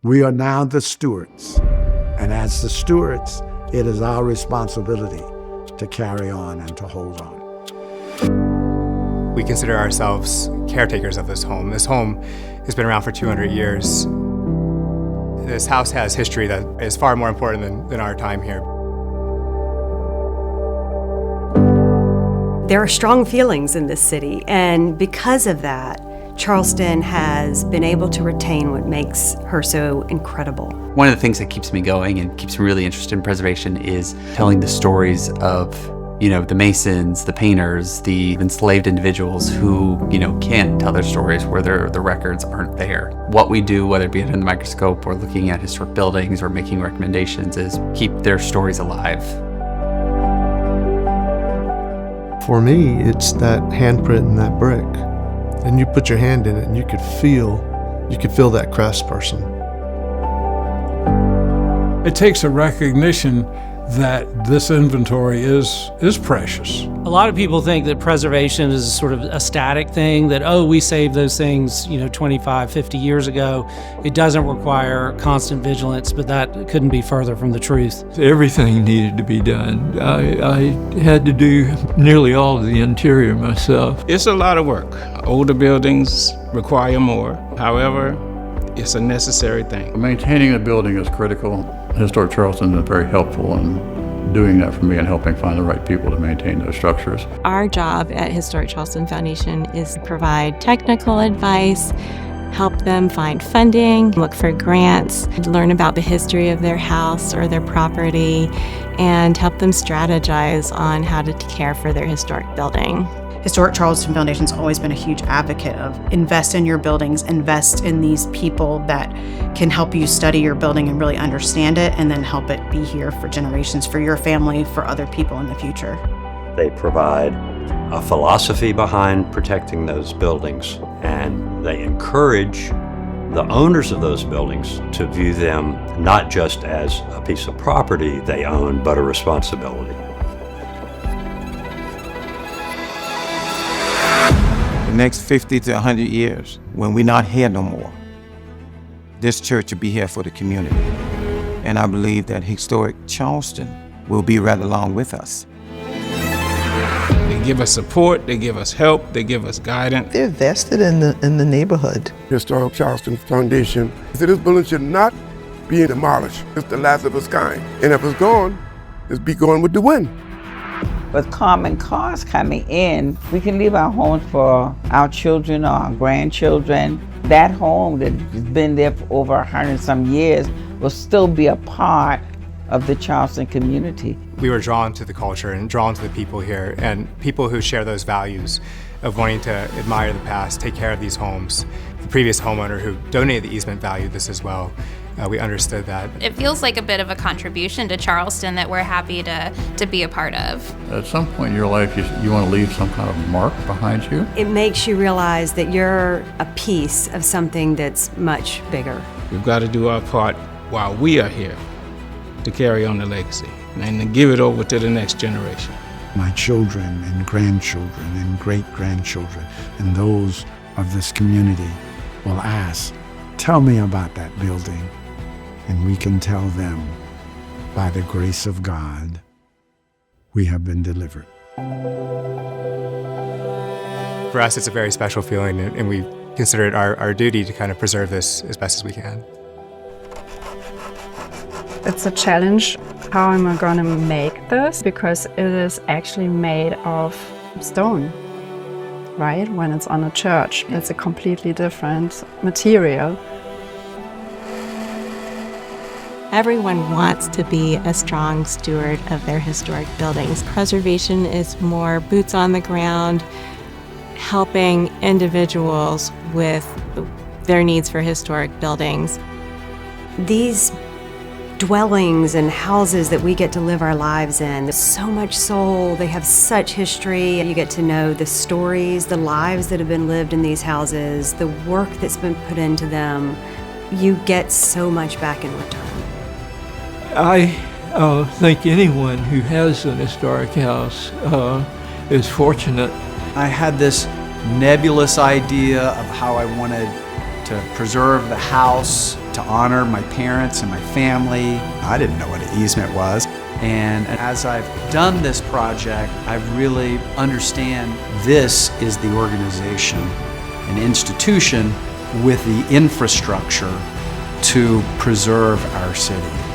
We are now the stewards, and as the stewards, it is our responsibility to carry on and to hold on. We consider ourselves caretakers of this home. This home has been around for 200 years. This house has history that is far more important than our time here. There are strong feelings in this city, and because of that, Charleston has been able to retain what makes her so incredible. One of the things that keeps me going and keeps me really interested in preservation is telling the stories of, the masons, the painters, the enslaved individuals who, can't tell their stories where the records aren't there. What we do, whether it be under the microscope or looking at historic buildings or making recommendations, is keep their stories alive. For me, it's that handprint in that brick. And you put your hand in it and you could feel that craftsperson. It takes a recognition that this inventory is precious. A lot of people think that preservation is sort of a static thing, that, we saved those things, 25, 50 years ago. It doesn't require constant vigilance, but that couldn't be further from the truth. Everything needed to be done. I had to do nearly all of the interior myself. It's a lot of work. Older buildings require more. However, it's a necessary thing. Maintaining a building is critical. Historic Charleston is very helpful in doing that for me and helping find the right people to maintain those structures. Our job at Historic Charleston Foundation is to provide technical advice, help them find funding, look for grants, learn about the history of their house or their property, and help them strategize on how to care for their historic building. Historic Charleston Foundation has always been a huge advocate of invest in your buildings, invest in these people that can help you study your building and really understand it, and then help it be here for generations, for your family, for other people in the future. They provide a philosophy behind protecting those buildings, and they encourage the owners of those buildings to view them not just as a piece of property they own, but a responsibility. The next 50 to 100 years, when we're not here no more, this church will be here for the community. And I believe that Historic Charleston will be right along with us. They give us support, they give us help, they give us guidance. They're vested in the neighborhood. Historic Charleston Foundation. This building should not be demolished. It's the last of its kind. And if it's gone, it's be going with the wind. With common cause coming in, we can leave our homes for our children or our grandchildren. That home that has been there for over 100 some years will still be a part of the Charleston community. We were drawn to the culture and drawn to the people here, and people who share those values of wanting to admire the past, take care of these homes. The previous homeowner who donated the easement valued this as well. We understood that. It feels like a bit of a contribution to Charleston that we're happy to be a part of. At some point in your life, you want to leave some kind of mark behind you. It makes you realize that you're a piece of something that's much bigger. We've got to do our part while we are here to carry on the legacy and to give it over to the next generation. My children and grandchildren and great-grandchildren and those of this community will ask, tell me about that building. And we can tell them, by the grace of God, we have been delivered. For us, it's a very special feeling, and we consider it our duty to kind of preserve this as best as we can. It's a challenge. How am I going to make this? Because it is actually made of stone, right? When it's on a church, it's a completely different material. Everyone wants to be a strong steward of their historic buildings. Preservation is more boots on the ground, helping individuals with their needs for historic buildings. These dwellings and houses that we get to live our lives in, there's so much soul, they have such history. You get to know the stories, the lives that have been lived in these houses, the work that's been put into them. You get so much back in return. I think anyone who has an historic house is fortunate. I had this nebulous idea of how I wanted to preserve the house to honor my parents and my family. I didn't know what an easement was. And as I've done this project, I really understand this is the organization, an institution with the infrastructure to preserve our city.